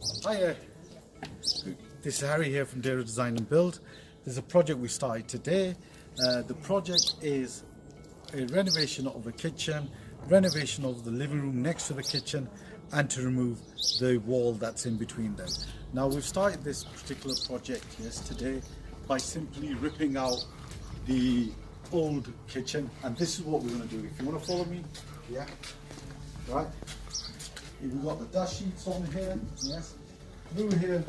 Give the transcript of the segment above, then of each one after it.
Hiya, this is Harry here from Dera Design and Build. There's a project we started today. The project is a renovation of a kitchen, renovation of the living room next to the kitchen, and to remove the wall that's in between them. Now we've started this particular project yesterday by simply ripping out the old kitchen, and this is what we're going to do. If you want to follow me, yeah, right. We've got the dust sheets on here, yes, through here,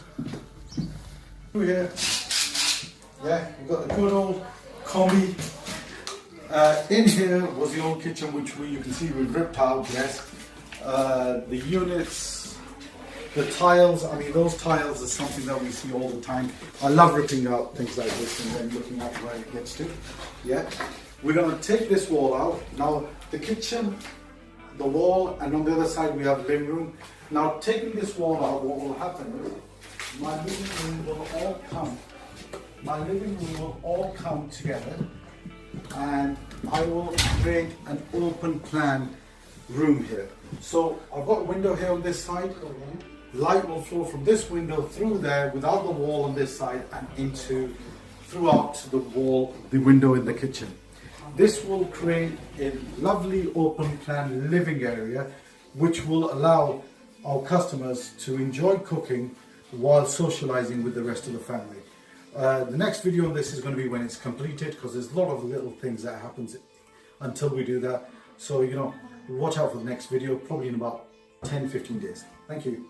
yeah, we've got the good old combi. In here was the old kitchen, which you can see we've ripped out, yes. The units, the tiles, I mean those tiles are something that we see all the time. I love ripping out things like this and then looking at where it gets to, yeah. We're going to take this wall out. Now the kitchen, the wall, and on the other side we have the living room. Now taking this wall out, what will happen is my living room will all come together, and I will create an open plan room here. So I've got a window here on this side. Light will flow from this window through there without the wall on this side and throughout the wall, the window in the kitchen. This will create a lovely open plan living area which will allow our customers to enjoy cooking while socializing with the rest of the family. The next video on this is going to be when it's completed, because there's a lot of little things that happens until we do that. So, watch out for the next video, probably in about 10-15 days. Thank you.